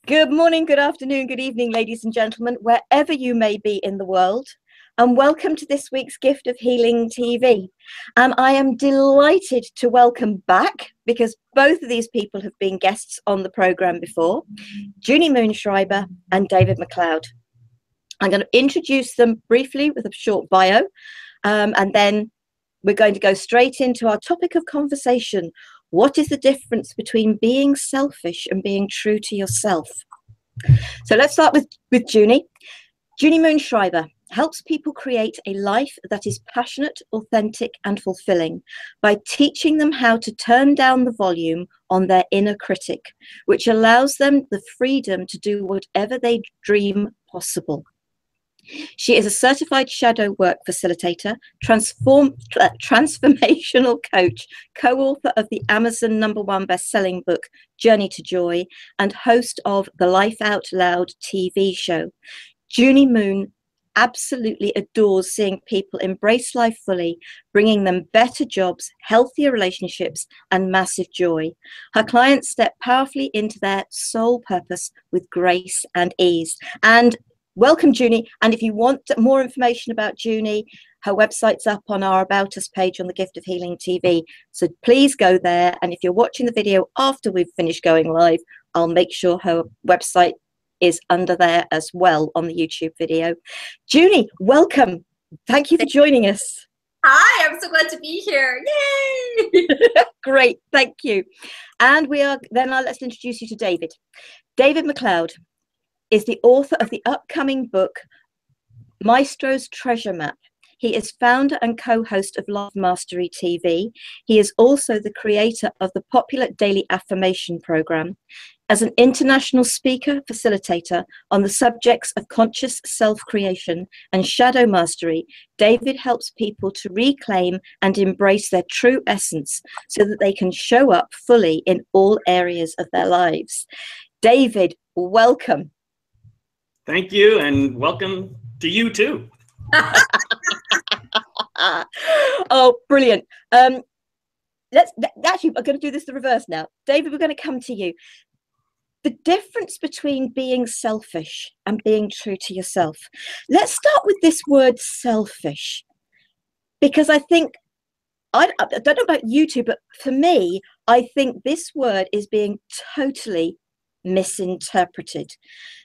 Good morning, good afternoon, good evening, ladies and gentlemen, wherever you may be in the world, and welcome to this week's Gift of Healing TV. I am delighted to welcome back, because both of these people have been guests on the programme before, Junie Moonschreiber and David MacLeod. I'm going to introduce them briefly with a short bio, and then we're going to go straight into our topic of conversation. What is the difference between being selfish and being true to yourself? So let's start with Junie. Junie Moonschreiber helps people create a life that is passionate, authentic, and fulfilling by teaching them how to turn down the volume on their inner critic, which allows them the freedom to do whatever they dream possible. She is a certified shadow work facilitator, transformational coach, co-author of the Amazon #1 best-selling book, Journey to Joy, and host of the Life Out Loud TV show. Junie Moon absolutely adores seeing people embrace life fully, bringing them better jobs, healthier relationships, and massive joy. Her clients step powerfully into their soul purpose with grace and ease. And welcome, Junie. And if you want more information about Junie, her website's up on our About Us page on the Gift of Healing TV. So please go there. And if you're watching the video after we've finished going live, I'll make sure her website is under there as well on the YouTube video. Junie, welcome. Thank you for joining us. Hi, I'm so glad to be here. Yay! Great, thank you. And let's introduce you to David. David MacLeod is the author of the upcoming book, Maestro's Treasure Map. He is founder and co-host of Love Mastery TV. He is also the creator of the popular Daily Affirmation program. As an international speaker, facilitator on the subjects of conscious self-creation and shadow mastery, David helps people to reclaim and embrace their true essence so that they can show up fully in all areas of their lives. David, welcome. Thank you, and welcome to you too. Oh, brilliant. Actually, I'm going to do this the reverse now. David, we're going to come to you. The difference between being selfish and being true to yourself. Let's start with this word selfish, because I think, I don't know about you two, but for me, I think this word is being totally misinterpreted.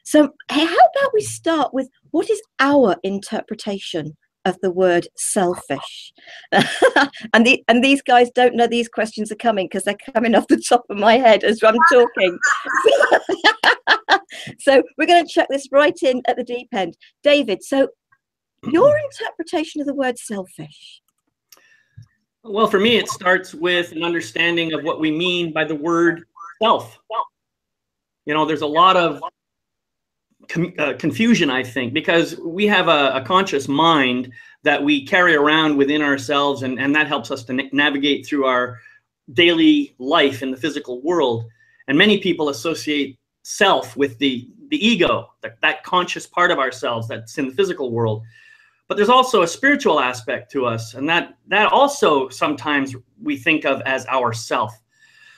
So how about we start with what is our interpretation of the word selfish? and these guys don't know these questions are coming because they're coming off the top of my head as I'm talking. So we're going to chuck this right in at the deep end. David, so your interpretation of the word selfish. Well, for me, it starts with an understanding of what we mean by the word self. You know, there's a lot of confusion, I think, because we have a conscious mind that we carry around within ourselves, and that helps us to navigate through our daily life in the physical world. And many people associate self with the ego, that conscious part of ourselves that's in the physical world. But there's also a spiritual aspect to us, and that also sometimes we think of as our self.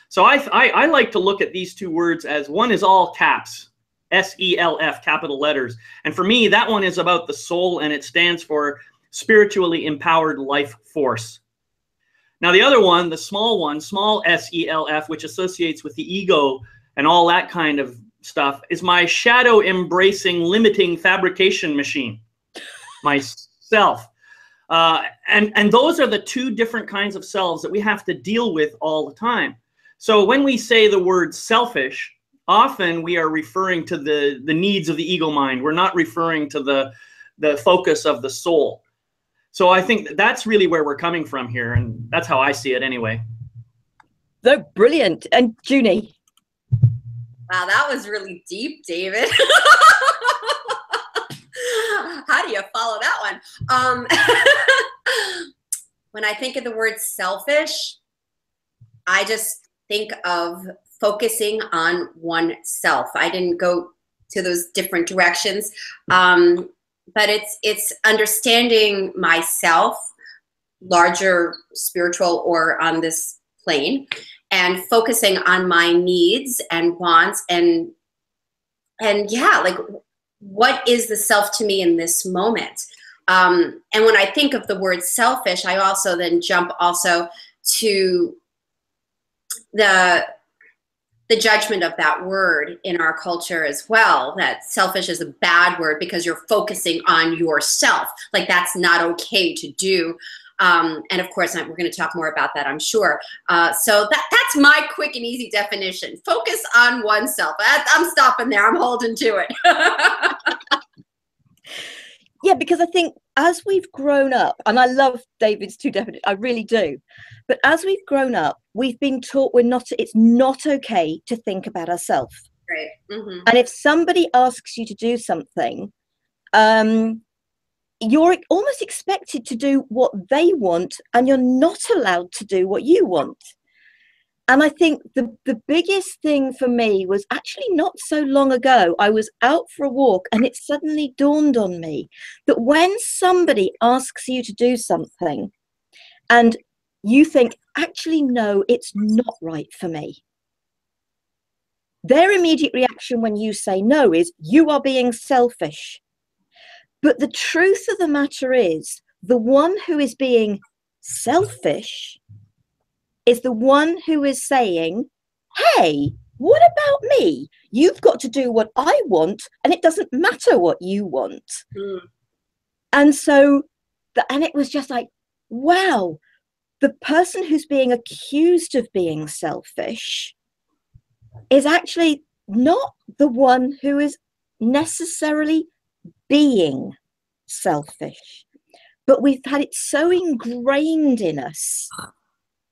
So I like to look at these two words as one is all caps, SELF, capital letters. And for me, that one is about the soul, and it stands for spiritually empowered life force. Now, the other one, the small one, small SELF, which associates with the ego and all that kind of stuff, is my shadow embracing limiting fabrication machine, myself. And those are the two different kinds of selves that we have to deal with all the time. So when we say the word selfish, often we are referring to the needs of the ego mind. We're not referring to the focus of the soul. So I think that's really where we're coming from here, and that's how I see it anyway. So brilliant. And Junie? Wow, that was really deep, David. How do you follow that one? When I think of the word selfish, I just think of focusing on oneself. I didn't go to those different directions, but it's understanding myself, larger spiritual or on this plane, and focusing on my needs and wants and yeah, like, what is the self to me in this moment? And when I think of the word selfish, I also then jump also to the judgment of that word in our culture as well, that selfish is a bad word because you're focusing on yourself. Like, that's not okay to do. And of course, we're going to talk more about that, I'm sure. So that's my quick and easy definition. Focus on oneself. I'm stopping there. I'm holding to it. Yeah, because I think as we've grown up, and I love David's two definitions, I really do. But as we've grown up, we've been taught it's not okay to think about ourselves. Right. Mm-hmm. And if somebody asks you to do something, you're almost expected to do what they want, and you're not allowed to do what you want. And I think the biggest thing for me was actually not so long ago. I was out for a walk, and it suddenly dawned on me that when somebody asks you to do something and you think, actually, no, it's not right for me, their immediate reaction when you say no is, you are being selfish. But the truth of the matter is, the one who is being selfish is the one who is saying, hey, what about me? You've got to do what I want, and it doesn't matter what you want. Mm. And so, and it was just like, wow, the person who's being accused of being selfish is actually not the one who is necessarily being selfish. But we've had it so ingrained in us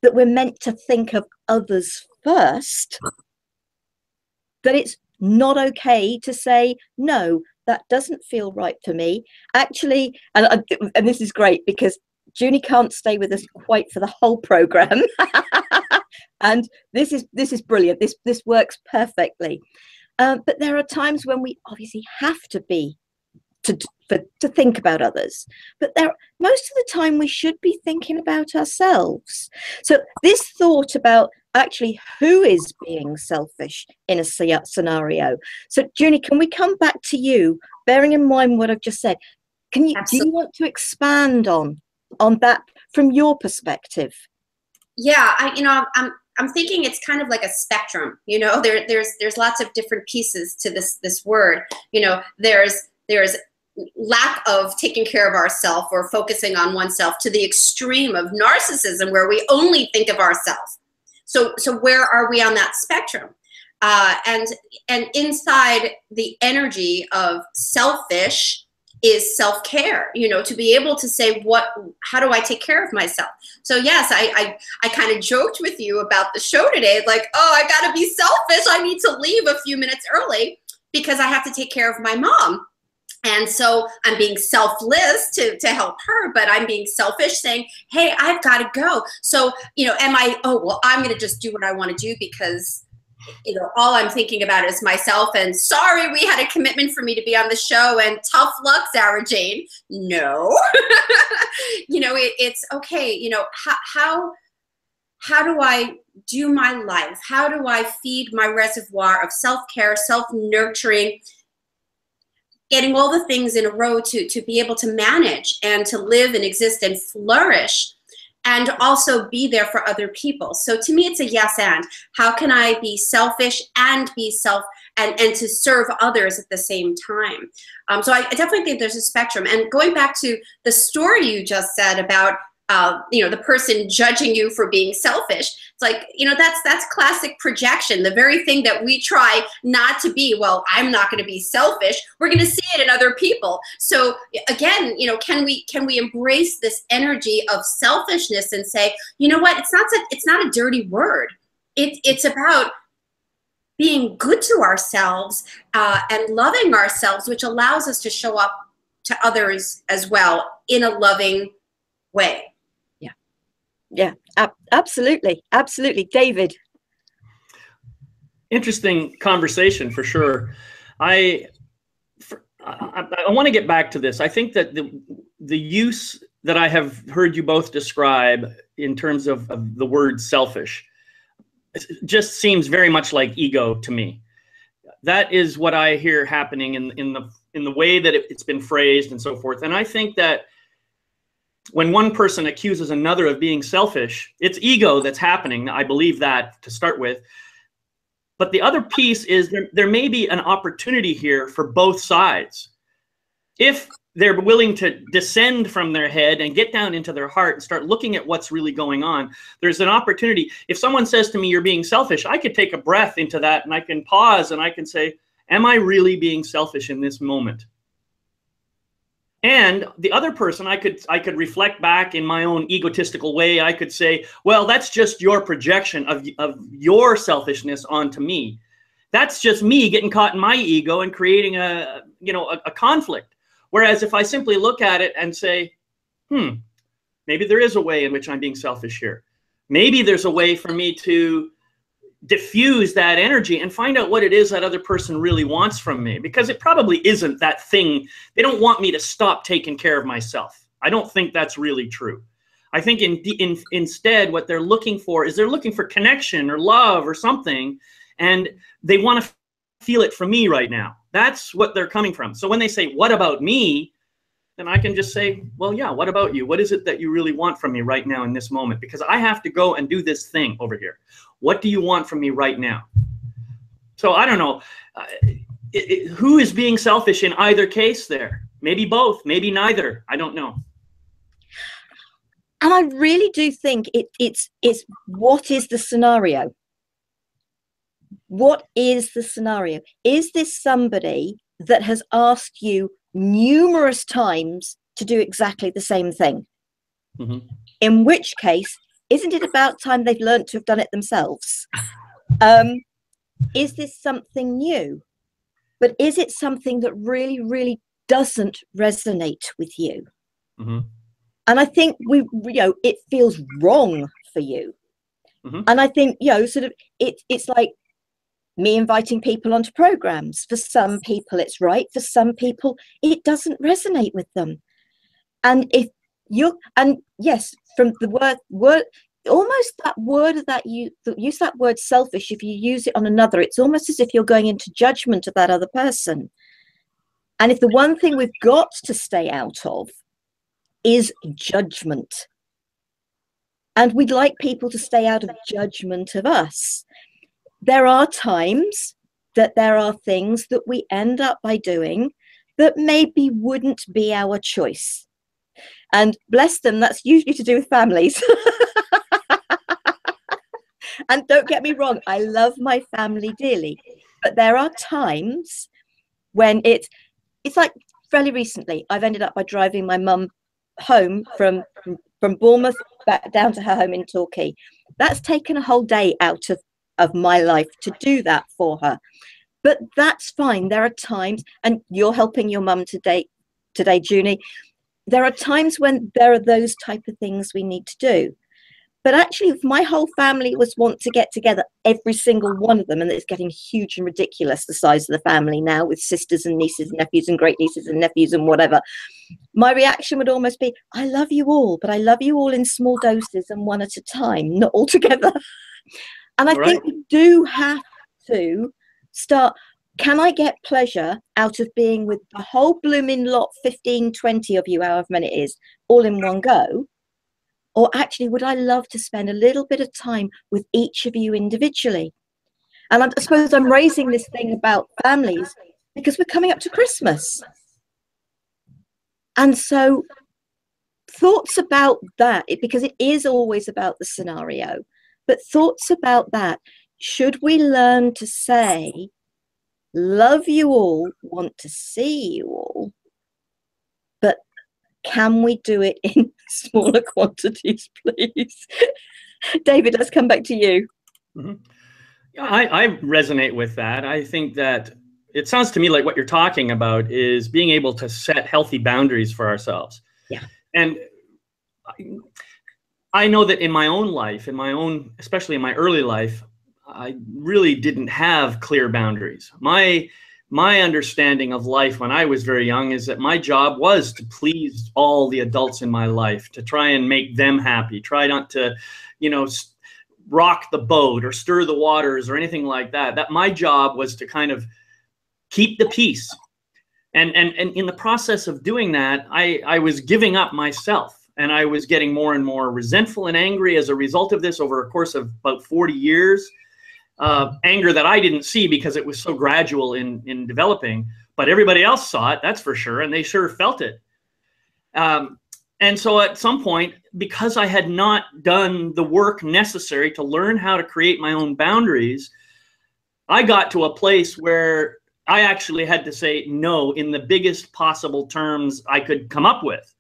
that we're meant to think of others first, that it's not okay to say, no, that doesn't feel right for me. Actually, and this is great because Junie can't stay with us quite for the whole program. And this is brilliant. This works perfectly. But there are times when we obviously have to be to think about others, but most of the time we should be thinking about ourselves. So this thought about actually who is being selfish in a scenario. So Junie, can we come back to you, bearing in mind what I've just said? Do you want to expand on that from your perspective? Yeah, I'm thinking it's kind of like a spectrum. There's lots of different pieces to this word. There's lack of taking care of ourselves or focusing on oneself to the extreme of narcissism, where we only think of ourselves. So where are we on that spectrum? And inside the energy of selfish is self-care, to be able to say, how do I take care of myself? So yes, I kind of joked with you about the show today, like, oh, I got to be selfish. I need to leave a few minutes early because I have to take care of my mom. And so I'm being selfless to help her, but I'm being selfish saying, hey, I've got to go. So, I'm going to just do what I want to do because, all I'm thinking about is myself, and sorry, we had a commitment for me to be on the show, and tough luck, Sarah Jane. No, it's okay. How do I do my life? How do I feed my reservoir of self-care, self-nurturing, getting all the things in a row to be able to manage and to live and exist and flourish, and also be there for other people? So to me, it's a yes and. How can I be selfish and be and to serve others at the same time? So I definitely think there's a spectrum. And going back to the story you just said about the person judging you for being selfish, it's like, that's classic projection. The very thing that we try not to be, well, I'm not going to be selfish, we're going to see it in other people. So again, can we embrace this energy of selfishness and say, you know what, it's not a dirty word. It's about being good to ourselves and loving ourselves, which allows us to show up to others as well in a loving way. Yeah, absolutely. Absolutely. David. Interesting conversation for sure. I want to get back to this. I think that the use that I have heard you both describe in terms of the word selfish just seems very much like ego to me. That is what I hear happening in the way that it's been phrased and so forth. And I think that when one person accuses another of being selfish, it's ego that's happening. I believe that to start with. But the other piece is there may be an opportunity here for both sides. If they're willing to descend from their head and get down into their heart and start looking at what's really going on, there's an opportunity. If someone says to me, you're being selfish, I could take a breath into that and I can pause and I can say, am I really being selfish in this moment? And the other person, I could reflect back in my own egotistical way. I could say, well, that's just your projection of your selfishness onto me. That's just me getting caught in my ego and creating a conflict. Whereas if I simply look at it and say, maybe there is a way in which I'm being selfish here. Maybe there's a way for me to diffuse that energy and find out what it is that other person really wants from me, because it probably isn't that thing. They don't want me to stop taking care of myself. I don't think that's really true. I think instead what they're looking for is they're looking for connection or love or something, and they want to feel it from me right now. That's what they're coming from. So when they say, what about me? Then I can just say, well, yeah, what about you? What is it that you really want from me right now in this moment? Because I have to go and do this thing over here. What do you want from me right now? So I don't know. Who is being selfish in either case there? Maybe both, maybe neither. I don't know. And I really do think it's what is the scenario? What is the scenario? Is this somebody that has asked you numerous times to do exactly the same thing? Mm-hmm. In which case, isn't it about time they've learned to have done it themselves? Is this something new? But is it something that really, really doesn't resonate with you? Mm-hmm. And I think it feels wrong for you. Mm-hmm. And I think, sort of, it's like me inviting people onto programs. For some people, it's right. For some people, it doesn't resonate with them. And yes, from the word, almost that word that you use that word selfish, if you use it on another, it's almost as if you're going into judgment of that other person. And if the one thing we've got to stay out of is judgment, and we'd like people to stay out of judgment of us, there are times that there are things that we end up by doing that maybe wouldn't be our choice. And bless them, that's usually to do with families. And don't get me wrong, I love my family dearly. But there are times when it's like fairly recently, I've ended up by driving my mum home from Bournemouth back down to her home in Torquay. That's taken a whole day out of my life to do that for her. But that's fine. There are times, and you're helping your mum today, Junie. There are times when there are those type of things we need to do. But actually, if my whole family want to get together, every single one of them, and it's getting huge and ridiculous, the size of the family now, with sisters and nieces and nephews and great nieces and nephews and whatever, my reaction would almost be, I love you all, but I love you all in small doses and one at a time, not all together. And I think we do have to start, can I get pleasure out of being with the whole blooming lot, 15, 20 of you, however many it is, all in one go? Or actually, would I love to spend a little bit of time with each of you individually? And I suppose I'm raising this thing about families because we're coming up to Christmas. And so thoughts about that, because it is always about the scenario, but thoughts about that. Should we learn to say, love you all, want to see you all, but can we do it in smaller quantities, please? David, let's come back to you. Mm-hmm. Yeah, I resonate with that. I think that it sounds to me like what you're talking about is being able to set healthy boundaries for ourselves. Yeah. And I know that in my own life, especially in my early life, I really didn't have clear boundaries. My understanding of life when I was very young is that my job was to please all the adults in my life, to try and make them happy, try not to, rock the boat or stir the waters or anything like that. That my job was to kind of keep the peace. And in the process of doing that, I was giving up myself, and I was getting more and more resentful and angry as a result of this over a course of about 40 years. Anger that I didn't see because it was so gradual in developing, but everybody else saw it, that's for sure, and they sure felt it. And so at some point, because I had not done the work necessary to learn how to create my own boundaries, I got to a place where I actually had to say no in the biggest possible terms I could come up with.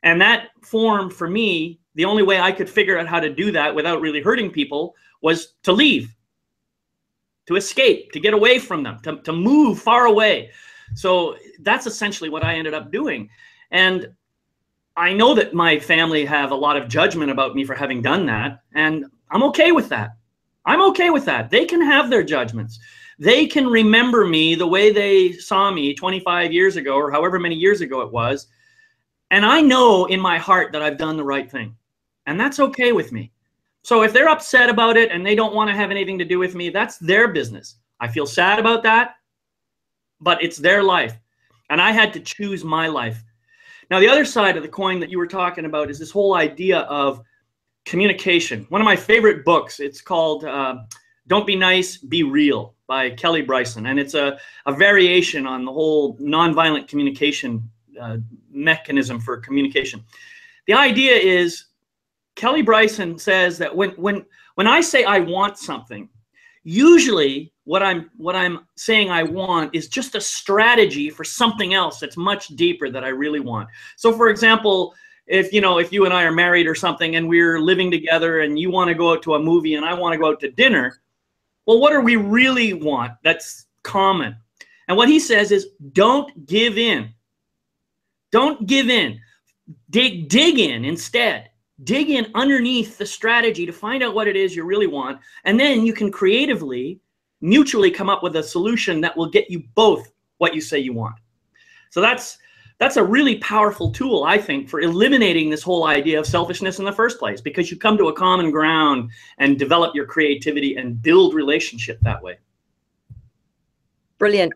And that form for me, the only way I could figure out how to do that without really hurting people was to leave, to escape, to get away from them, to move far away. So that's essentially what I ended up doing. And I know that my family have a lot of judgment about me for having done that, and I'm okay with that. I'm okay with that. They can have their judgments. They can remember me the way they saw me 25 years ago or however many years ago it was. And I know in my heart that I've done the right thing. And that's okay with me. So if they're upset about it and they don't want to have anything to do with me, that's their business. I feel sad about that, but it's their life. And I had to choose my life. Now, the other side of the coin that you were talking about is this whole idea of communication. One of my favorite books, it's called Don't Be Nice, Be Real by Kelly Bryson. And it's a variation on the whole nonviolent communication mechanism for communication. The idea is, Kelly Bryson says that when I say I want something, usually what I'm saying I want is just a strategy for something else that's much deeper that I really want. So for example, if you and I are married or something and we're living together and you want to go out to a movie and I want to go out to dinner, well, what do we really want that's common? And what he says is, don't give in. Don't give in. Dig in instead. Dig in underneath the strategy to find out what it is you really want. And then you can creatively, mutually come up with a solution that will get you both what you say you want. So that's a really powerful tool, I think, for eliminating this whole idea of selfishness in the first place, because you come to a common ground and develop your creativity and build relationship that way. Brilliant.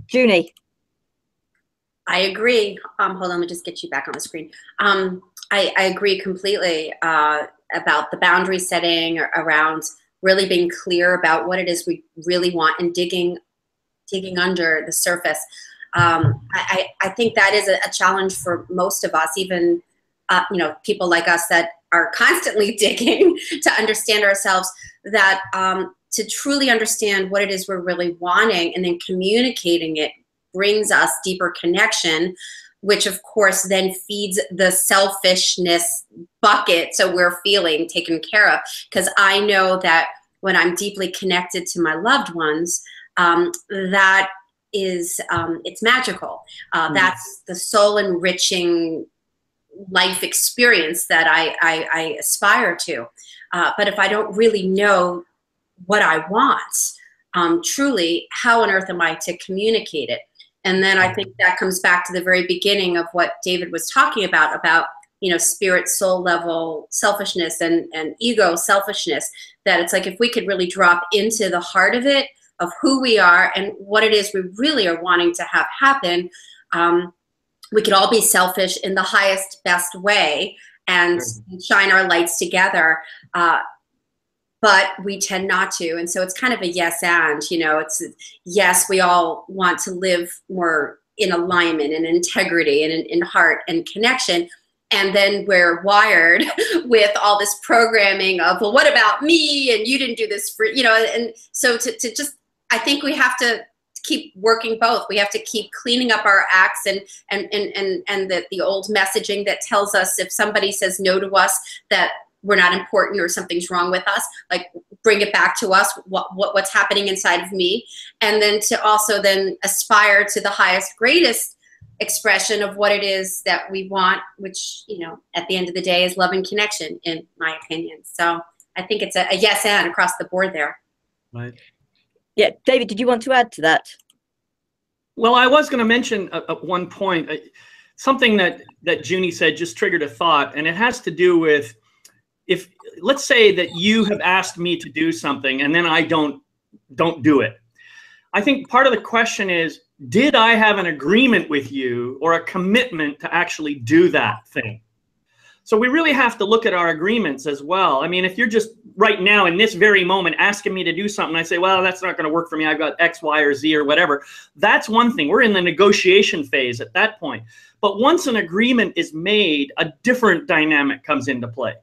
Junie? I agree. Hold on, let me just get you back on the screen. I agree completely about the boundary setting around really being clear about what it is we really want and digging under the surface. I think that is a challenge for most of us, even people like us that are constantly digging to understand ourselves, that to truly understand what it is we're really wanting and then communicating it brings us deeper connection, which of course then feeds the selfishness bucket, so we're feeling taken care of. Because I know that when I'm deeply connected to my loved ones, that is, it's magical. That's the soul enriching life experience that I aspire to. But if I don't really know what I want, truly, how on earth am I to communicate it? And then I think that comes back to the very beginning of what David was talking about spirit, soul level selfishness and ego selfishness, that it's like if we could really drop into the heart of it, of who we are and what it is we really are wanting to have happen, we could all be selfish in the highest, best way and shine our lights together. But we tend not to. And so it's kind of a yes and, it's yes, we all want to live more in alignment and integrity and in heart and connection. And then we're wired with all this programming of, well, what about me? And you didn't do this for, and so to just, I think we have to keep working both. We have to keep cleaning up our acts and the old messaging that tells us if somebody says no to us, that we're not important or something's wrong with us, like bring it back to us, what's happening inside of me. And then to also then aspire to the highest, greatest expression of what it is that we want, which, at the end of the day is love and connection, in my opinion. So I think it's a yes and across the board there. Right. Yeah. David, did you want to add to that? Well, I was going to mention at one point, something that Junie said just triggered a thought, and it has to do with, if let's say that you have asked me to do something and then I don't do it. I think part of the question is, did I have an agreement with you or a commitment to actually do that thing? So we really have to look at our agreements as well. I mean, if you're just right now in this very moment asking me to do something, I say, well, that's not going to work for me. I've got X, Y, or Z or whatever. That's one thing. We're in the negotiation phase at that point. But once an agreement is made, a different dynamic comes into play.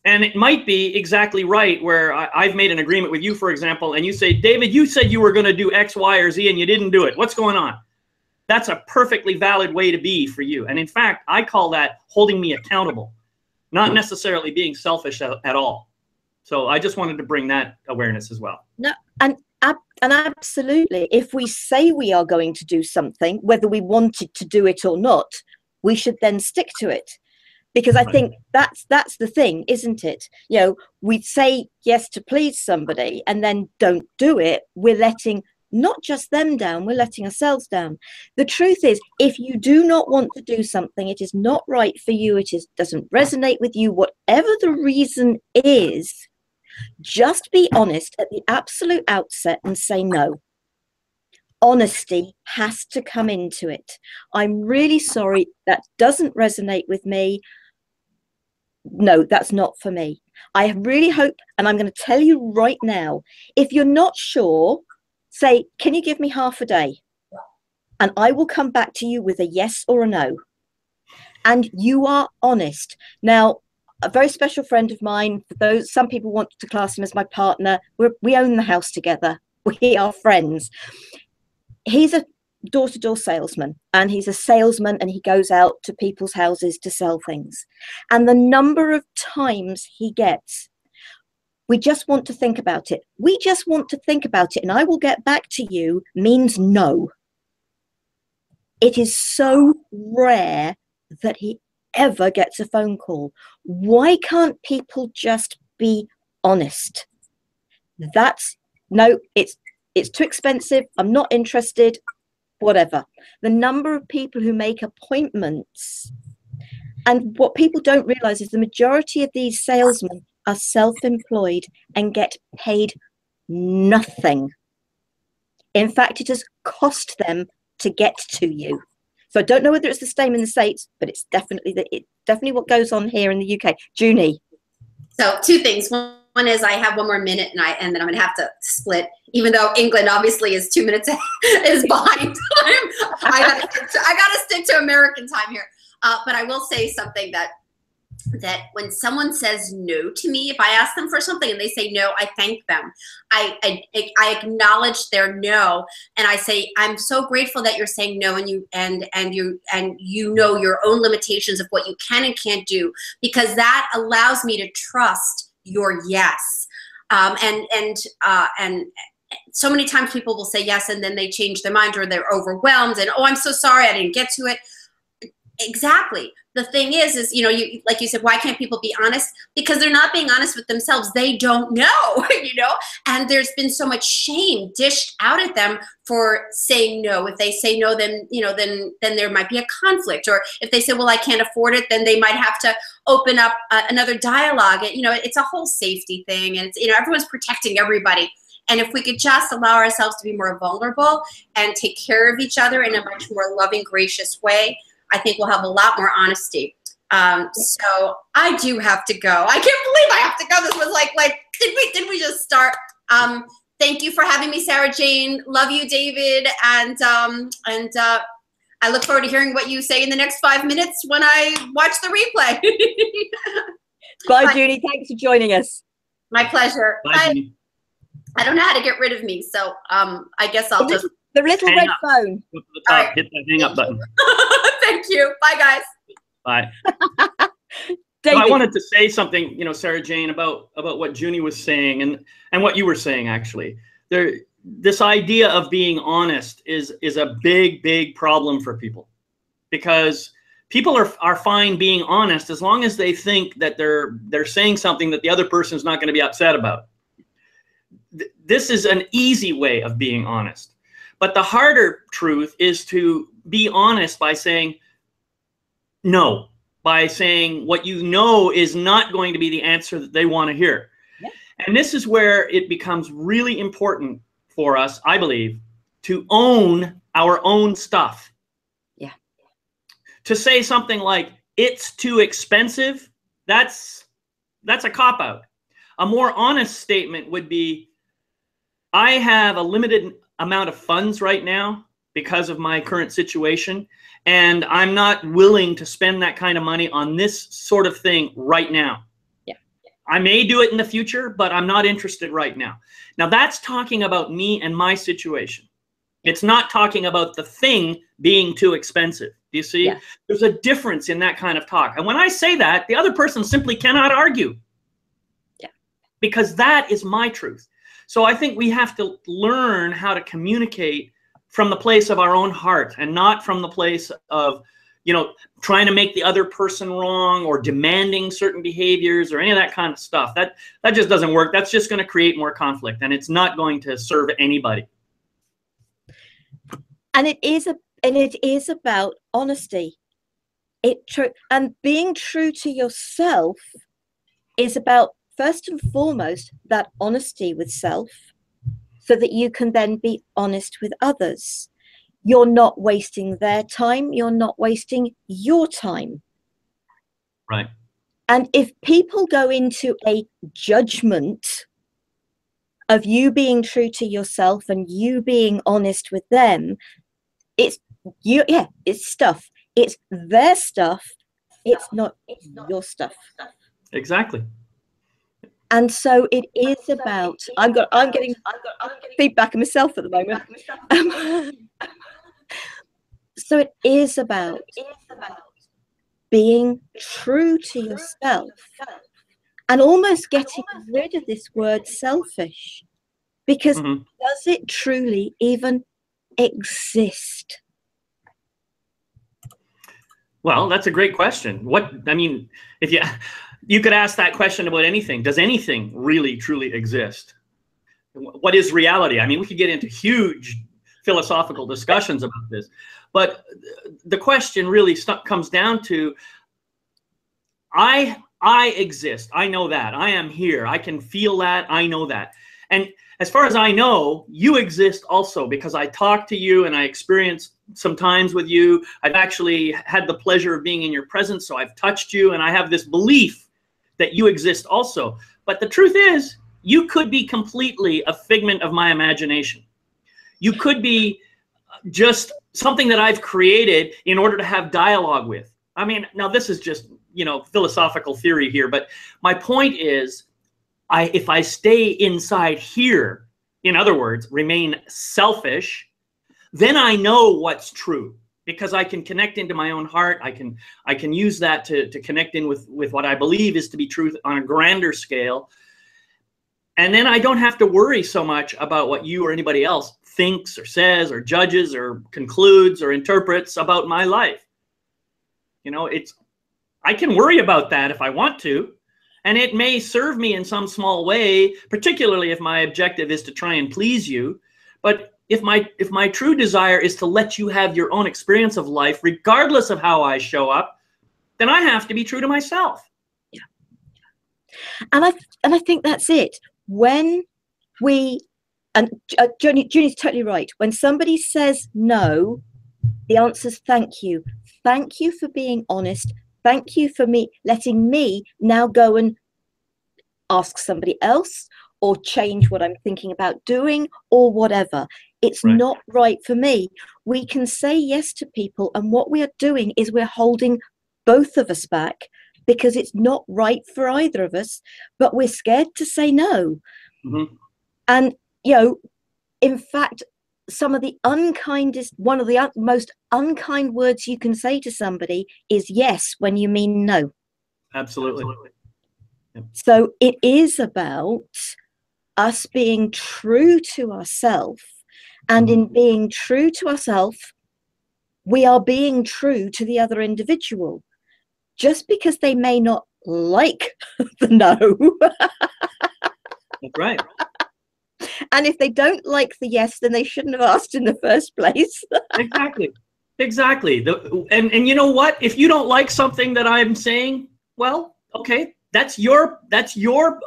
And it might be exactly right where I've made an agreement with you, for example, and you say, David, you said you were going to do X, Y, or Z, and you didn't do it. What's going on? That's a perfectly valid way to be for you. And in fact, I call that holding me accountable, not necessarily being selfish at all. So I just wanted to bring that awareness as well. No, and absolutely, if we say we are going to do something, whether we wanted to do it or not, we should then stick to it. Because I think that's the thing, isn't it? You know, we say yes to please somebody and then don't do it. We're letting not just them down, we're letting ourselves down. The truth is, if you do not want to do something, it is not right for you, doesn't resonate with you, whatever the reason is, just be honest at the absolute outset and say no. Honesty has to come into it. I'm really sorry, that doesn't resonate with me. No, that's not for me. I really hope, and I'm going to tell you right now, if you're not sure, say, can you give me half a day? And I will come back to you with a yes or a no. And you are honest. Now, a very special friend of mine, for those, some people want to class him as my partner. We own the house together. We are friends. He's a door-to-door salesman, and he's a salesman, and he goes out to people's houses to sell things. And the number of times he gets, we just want to think about it. We just want to think about it, and I will get back to you, means no. It is so rare that he ever gets a phone call. Why can't people just be honest? No, it's too expensive. I'm not interested. Whatever. The number of people who make appointments, and what people don't realize is the majority of these salesmen are self-employed and get paid nothing. In fact, it has cost them to get to you. So I don't know whether it's the same in the States, but it's definitely what goes on here in the UK. Junie. So two things. One is I have one more minute, and then I'm going to have to split. Even though England obviously is 2 minutes is behind time, I got to stick to American time here. But I will say something that when someone says no to me, if I ask them for something and they say no, I thank them. I acknowledge their no, and I say, I'm so grateful that you're saying no, and you know your own limitations of what you can and can't do, because that allows me to trust your yes. And so many times people will say yes and then they change their mind, or they're overwhelmed and, oh, I'm so sorry I didn't get to it. Exactly. The thing is, you know, like you said, why can't people be honest? Because they're not being honest with themselves. They don't know, you know, and there's been so much shame dished out at them for saying no. If they say no, then, you know, then there might be a conflict. Or if they say, well, I can't afford it, then they might have to open up another dialogue. You know, it's a whole safety thing, and it's, you know, everyone's protecting everybody. And if we could just allow ourselves to be more vulnerable and take care of each other in a much more loving, gracious way, I think we'll have a lot more honesty. So I do have to go. I can't believe I have to go. This was like did we just start? Thank you for having me, Sarah Jane. Love you, David. And I look forward to hearing what you say in the next 5 minutes when I watch the replay. Bye, Junie. Thanks for joining us. My pleasure. Bye. I don't know how to get rid of me, so I guess I'll just... The little red phone. Go to the top, hit that hang up button. Thank you. Bye, guys. Bye. So I wanted to say something, you know, Sarah Jane, about what Junie was saying and what you were saying, actually. This idea of being honest is a big problem for people, because people are fine being honest as long as they think that they're saying something that the other person's not going to be upset about. This is an easy way of being honest. But the harder truth is to be honest by saying no, by saying what you know is not going to be the answer that they want to hear. Yeah. And this is where it becomes really important for us, I believe, to own our own stuff. Yeah. To say something like, it's too expensive, that's a cop-out. A more honest statement would be, I have a limited amount of funds right now because of my current situation, and I'm not willing to spend that kind of money on this sort of thing right now. Yeah. I may do it in the future, but I'm not interested right now. Now that's talking about me and my situation. It's not talking about the thing being too expensive. Do you see? Yeah. There's a difference in that kind of talk. And when I say that, the other person simply cannot argue. Yeah. Because that is my truth. So I think we have to learn how to communicate from the place of our own heart and not from the place of, you know, trying to make the other person wrong or demanding certain behaviors or any of that kind of stuff. That just doesn't work. That's just going to create more conflict, and it's not going to serve anybody. And it is about honesty. And being true to yourself is about, first and foremost, that honesty with self, so that you can then be honest with others. You're not wasting their time. You're not wasting your time. Right. And if people go into a judgment of you being true to yourself and you being honest with them, it's stuff. It's their stuff. It's not your stuff. Exactly. And so it is about, I'm getting feedback of myself at the moment. So it is about being true to yourself and almost getting rid of this word selfish, because does it truly even exist? Well, that's a great question. If you could ask that question about anything. Does anything really, truly exist? What is reality? I mean, we could get into huge philosophical discussions about this, but the question really comes down to, I exist. I know that. I am here. I can feel that. I know that. And as far as I know, you exist also, because I talk to you and I experience some times with you. I've actually had the pleasure of being in your presence, so I've touched you, and I have this belief that you exist also. But the truth is, you could be completely a figment of my imagination. You could be just something that I've created in order to have dialogue with. I mean, now this is just, philosophical theory here, but my point is, if I stay inside here, in other words, remain selfish, then I know what's true, because I can connect into my own heart. I can use that to connect in with what I believe is to be truth on a grander scale. And then I don't have to worry so much about what you or anybody else thinks or says or judges or concludes or interprets about my life. I can worry about that if I want to, and it may serve me in some small way, particularly if my objective is to try and please you. But if my true desire is to let you have your own experience of life, regardless of how I show up, then I have to be true to myself. Yeah. And I think that's it. When Junie's totally right. When somebody says no, the answer's thank you. Thank you for being honest. Thank you for letting me now go and ask somebody else or change what I'm thinking about doing or whatever. It's right. Not right for me. We can say yes to people, and what we are doing is we're holding both of us back, because it's not right for either of us, but we're scared to say no. Mm-hmm. And, in fact, one of the most unkind words you can say to somebody is yes when you mean no. Absolutely. Yep. So it is about us being true to ourselves, and in being true to ourselves, we are being true to the other individual, just because they may not like the no. That's right. And if they don't like the yes, then they shouldn't have asked in the first place. Exactly. And you know what? If you don't like something that I'm saying, well, okay, that's your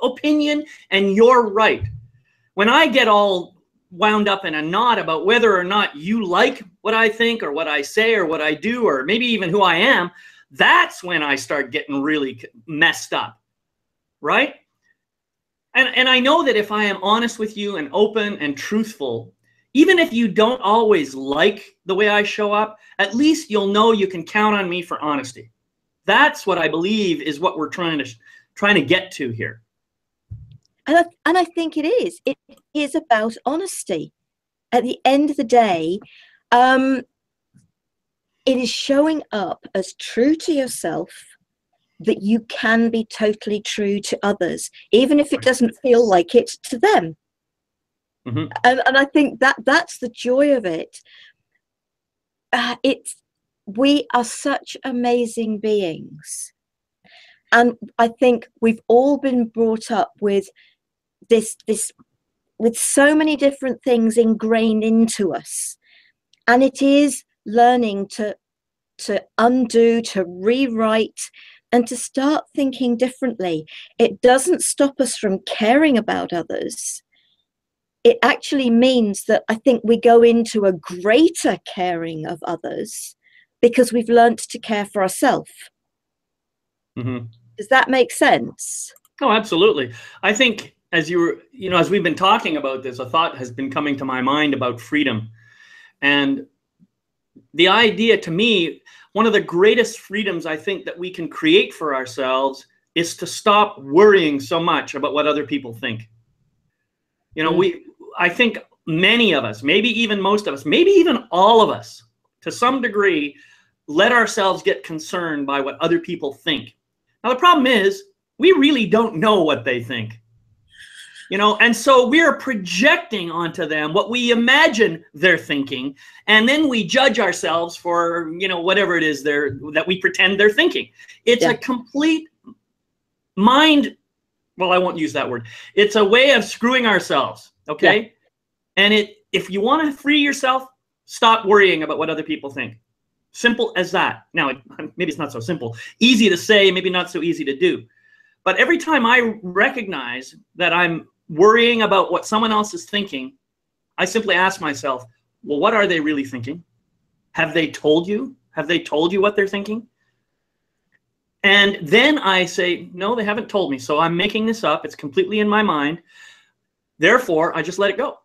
opinion and your right. When I get all wound up in a knot about whether or not you like what I think or what I say or what I do or maybe even who I am, that's when I start getting really messed up, right? And I know that if I am honest with you and open and truthful, even if you don't always like the way I show up, at least you'll know you can count on me for honesty. That's what I believe is what we're trying to get to here. And I think it is. It is about honesty. At the end of the day, it is showing up as true to yourself, that you can be totally true to others, even if it doesn't feel like it to them. Mm-hmm. And I think that's the joy of it. We are such amazing beings. And I think we've all been brought up with this with so many different things ingrained into us. And it is learning to undo, to rewrite, and to start thinking differently. It doesn't stop us from caring about others. It actually means that I think we go into a greater caring of others because we've learned to care for ourselves. Mm-hmm. Does that make sense? Oh, absolutely. I think as as we've been talking about this, a thought has been coming to my mind about freedom. And the idea, to me, one of the greatest freedoms I think that we can create for ourselves is to stop worrying so much about what other people think. I think many of us, maybe even most of us, maybe even all of us, to some degree, let ourselves get concerned by what other people think. Now, the problem is we really don't know what they think. And so we're projecting onto them what we imagine they're thinking, and then we judge ourselves for, whatever it is that we pretend they're thinking. It's a complete mind, well, I won't use that word. It's a way of screwing ourselves, okay? Yeah. And if you want to free yourself, stop worrying about what other people think. Simple as that. Now, maybe it's not so simple. Easy to say, maybe not so easy to do. But every time I recognize that I'm worrying about what someone else is thinking, I simply ask myself, well, what are they really thinking? Have they told you? Have they told you what they're thinking? And then I say, no, they haven't told me. So I'm making this up. It's completely in my mind. Therefore, I just let it go.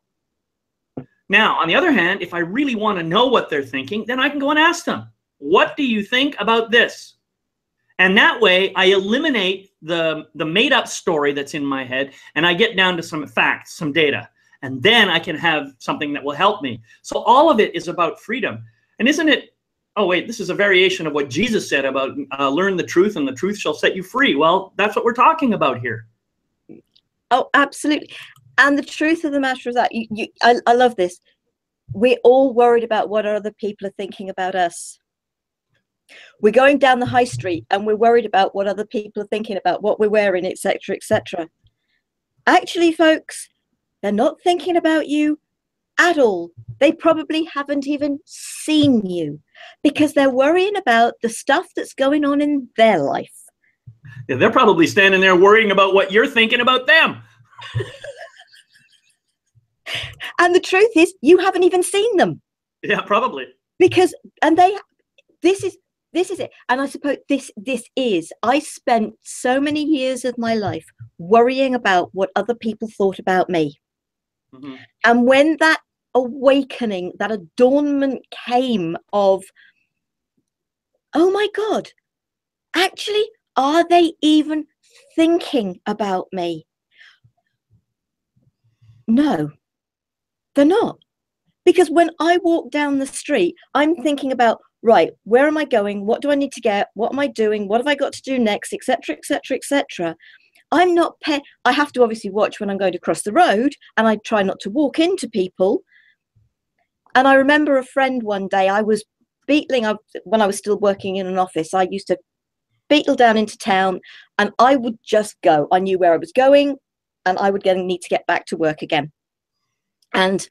Now, on the other hand, if I really want to know what they're thinking, then I can go and ask them, what do you think about this? And that way I eliminate the made-up story that's in my head, and I get down to some facts, some data, and then I can have something that will help me. So all of it is about freedom. And isn't it, oh wait, this is a variation of what Jesus said about learn the truth and the truth shall set you free. Well, that's what we're talking about here. Oh, absolutely. And the truth of the matter is that I love this. We're all worried about what other people are thinking about us. We're going down the high street and we're worried about what other people are thinking about what we're wearing, etc., etc. Actually, folks, they're not thinking about you at all. They probably haven't even seen you because they're worrying about the stuff that's going on in their life. Yeah, they're probably standing there worrying about what you're thinking about them. And the truth is, you haven't even seen them. Yeah, probably. Because, this is it. And I suppose this is, I spent so many years of my life worrying about what other people thought about me. Mm-hmm. And when that awakening, that adornment came of, oh my God, actually, are they even thinking about me? No, they're not. Because when I walk down the street, I'm thinking about, right, where am I going? What do I need to get? What am I doing? What have I got to do next? Etc., etc., etc. I'm not I have to obviously watch when I'm going to cross the road, and I try not to walk into people. And I remember a friend one day, I was beetling up when I was still working in an office. I used to beetle down into town and I would just go. I knew where I was going and I would need to get back to work again. And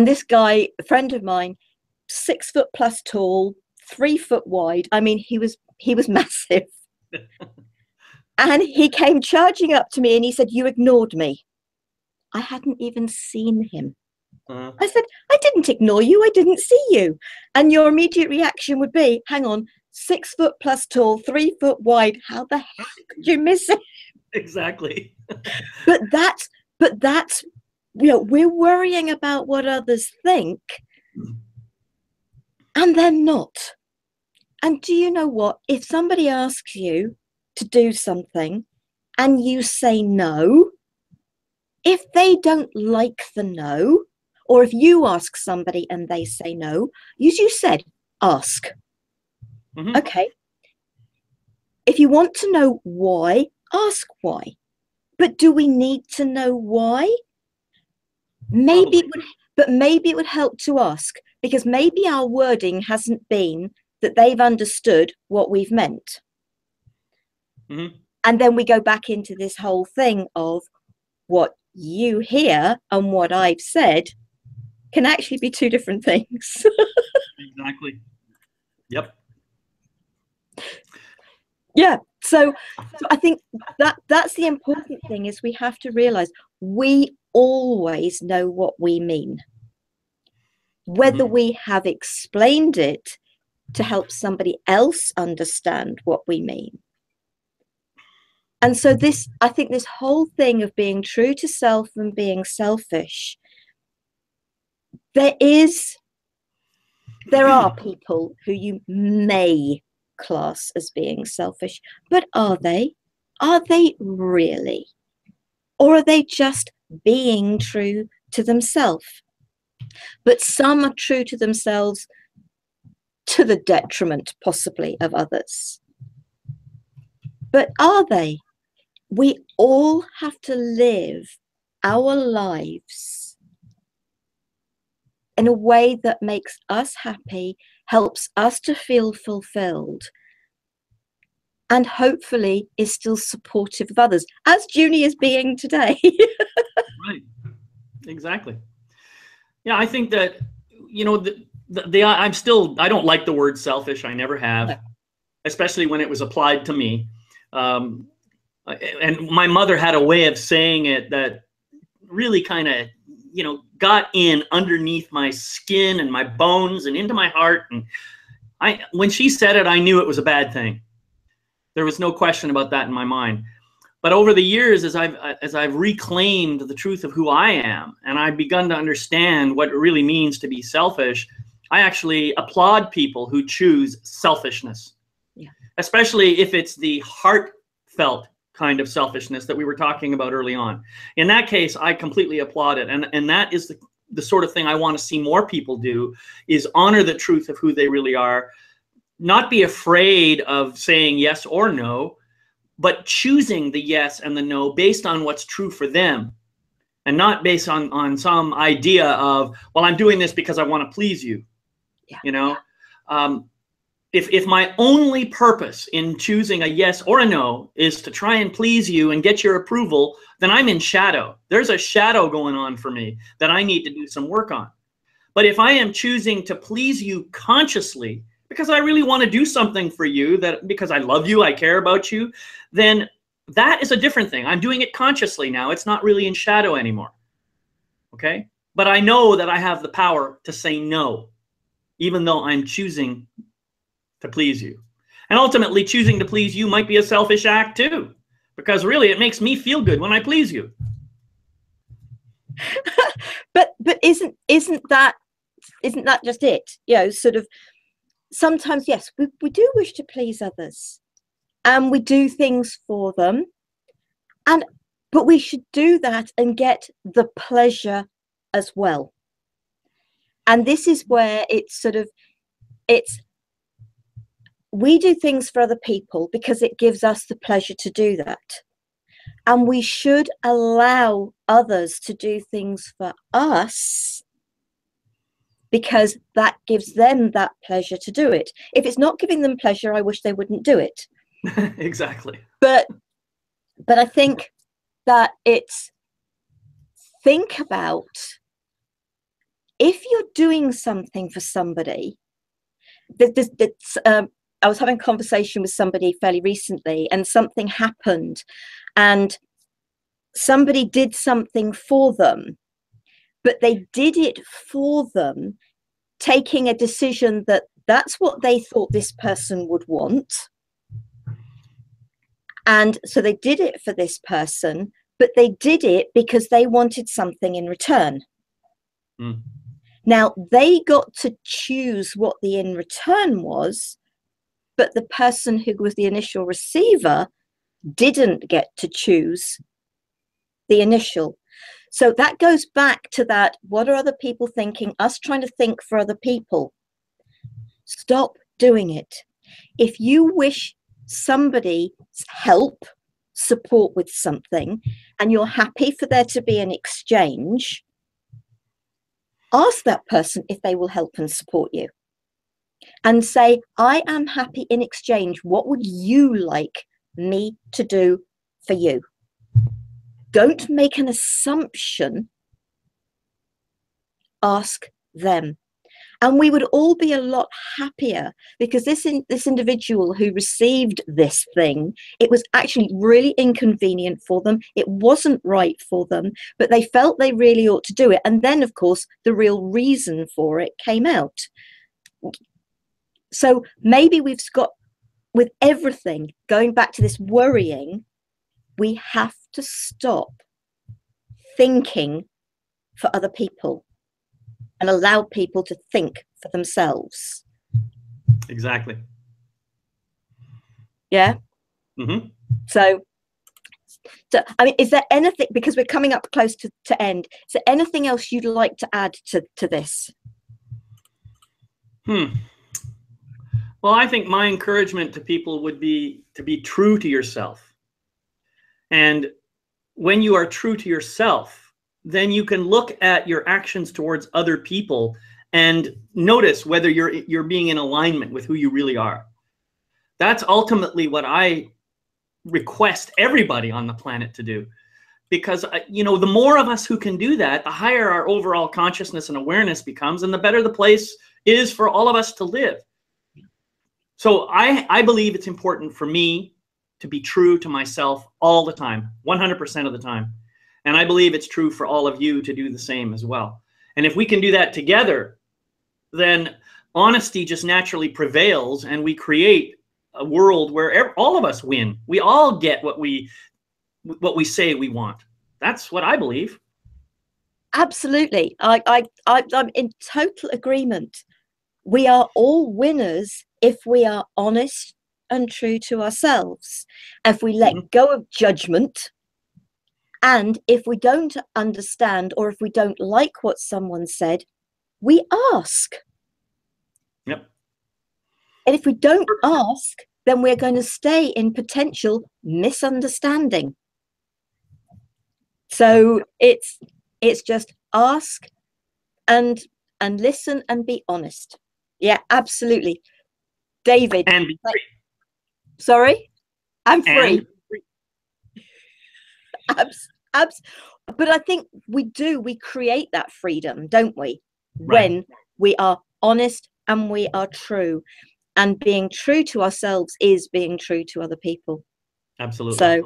this guy, a friend of mine, 6 foot plus tall, 3 foot wide. I mean, he was massive. And he came charging up to me and he said, "You ignored me." I hadn't even seen him. I said, I didn't ignore you, I didn't see you. And your immediate reaction would be, hang on, 6 foot plus tall, 3 foot wide, how the heck could you miss it? Exactly. but that's we're worrying about what others think, and they're not. And do you know what? If somebody asks you to do something and you say no, if they don't like the no, or if you ask somebody and they say no, as you said, ask. Mm-hmm. Okay. If you want to know why, ask why. But do we need to know why? Maybe maybe it would help to ask, because maybe our wording hasn't been that they've understood what we've meant. Mm-hmm. And then we go back into this whole thing of what you hear and what I've said can actually be two different things. Exactly. Yep. Yeah. So I think that's the important thing, is we have to realize we always know what we mean. Whether Mm-hmm. we have explained it to help somebody else understand what we mean. And so I think this whole thing of being true to self and being selfish, there are people who you may class as being selfish, but are they? Are they really? Or are they just being true to themselves? But some are true to themselves to the detriment, possibly, of others. But are they? We all have to live our lives in a way that makes us happy, helps us to feel fulfilled, and hopefully is still supportive of others, as Junie is being today. Right. Exactly. Yeah, I think that, I don't like the word selfish. I never have, No. Especially when it was applied to me. And my mother had a way of saying it that really kind of, got in underneath my skin and my bones and into my heart. And when she said it, I knew it was a bad thing. There was no question about that in my mind. But over the years, as I've reclaimed the truth of who I am, and I've begun to understand what it really means to be selfish, I actually applaud people who choose selfishness. Yeah. Especially if it's the heartfelt kind of selfishness that we were talking about early on. In that case, I completely applaud it. And that is the sort of thing I want to see more people do, is honor the truth of who they really are, not be afraid of saying yes or no, but choosing the yes and the no based on what's true for them, and not based on some idea of, well, I'm doing this because I want to please you. Yeah. If my only purpose in choosing a yes or a no is to try and please you and get your approval, then I'm in shadow. There's a shadow going on for me that I need to do some work on. But if I am choosing to please you consciously, because I really want to do something for you, because I love you, I care about you, then that is a different thing. I'm doing it consciously now. It's not really in shadow anymore. Okay? But I know that I have the power to say no, even though I'm choosing to please you. And ultimately, choosing to please you might be a selfish act too, because really it makes me feel good when I please you. but isn't that just it? Sort of, sometimes, yes, we do wish to please others, and we do things for them, but we should do that and get the pleasure as well. And this is where we do things for other people because it gives us the pleasure to do that. And we should allow others to do things for us because that gives them that pleasure to do it. If it's not giving them pleasure, I wish they wouldn't do it. Exactly. But I think that think about, if you're doing something for somebody, I was having a conversation with somebody fairly recently, and something happened, and somebody did something for them, but they did it for them, taking a decision that that's what they thought this person would want. And so they did it for this person, but they did it because they wanted something in return. Mm. Now, they got to choose what the in return was, but the person who was the initial receiver didn't get to choose the initial. So that goes back to that, what are other people thinking? Us trying to think for other people. Stop doing it. If you wish somebody's help, support with something, and you're happy for there to be an exchange, ask that person if they will help and support you. And say, I am happy in exchange. What would you like me to do for you? Don't make an assumption. Ask them. And we would all be a lot happier, because this individual who received this thing, it was actually really inconvenient for them. It wasn't right for them, but they felt they really ought to do it. And then, of course, the real reason for it came out. So maybe we've got, with everything, going back to this worrying, we have to stop thinking for other people and allow people to think for themselves. Exactly. Yeah. Mm-hmm. So, I mean, is there anything, because we're coming up close to end, is there anything else you'd like to add to this? Well, I think my encouragement to people would be to be true to yourself. And when you are true to yourself, then you can look at your actions towards other people and notice whether you're being in alignment with who you really are. That's ultimately what I request everybody on the planet to do. Because, you know, the more of us who can do that, the higher our overall consciousness and awareness becomes, and the better the place is for all of us to live. So I believe it's important for me to be true to myself all the time, 100% of the time. And I believe it's true for all of you to do the same as well. And if we can do that together, then honesty just naturally prevails, and we create a world where all of us win. We all get what we say we want. That's what I believe. Absolutely. I'm in total agreement. We are all winners if we are honest and true to ourselves. If we let go of judgment, and if we don't understand, or if we don't like what someone said, we ask. Yep. And if we don't ask, then we're going to stay in potential misunderstanding. So it's just ask and listen and be honest. Yeah, absolutely. David. And be free. Sorry? I'm free. And free. But I think we create that freedom, don't we? Right. When we are honest and we are true. And being true to ourselves is being true to other people. Absolutely. So,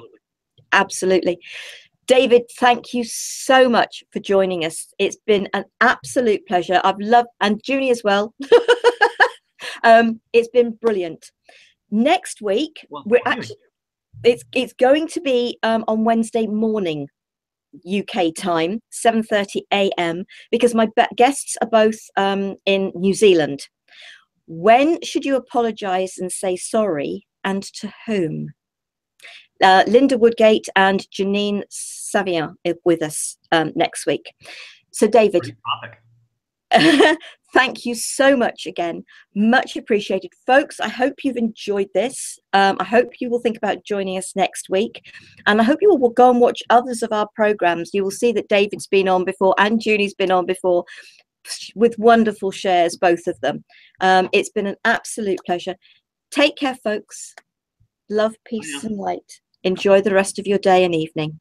absolutely. David, thank you so much for joining us. It's been an absolute pleasure. I've loved, and Junie as well. It's been brilliant. Next week, it's going to be on Wednesday morning, UK time, 7:30 a.m. because my guests are both in New Zealand. When should you apologize and say sorry, and to whom? Linda Woodgate and Janine Savien are with us next week. So, David, thank you so much again. Much appreciated. Folks, I hope you've enjoyed this. I hope you will think about joining us next week. And I hope you will go and watch others of our programs. You will see that David's been on before and Junie's been on before, with wonderful shares, both of them. It's been an absolute pleasure. Take care, folks. Love, peace, and light. Enjoy the rest of your day and evening.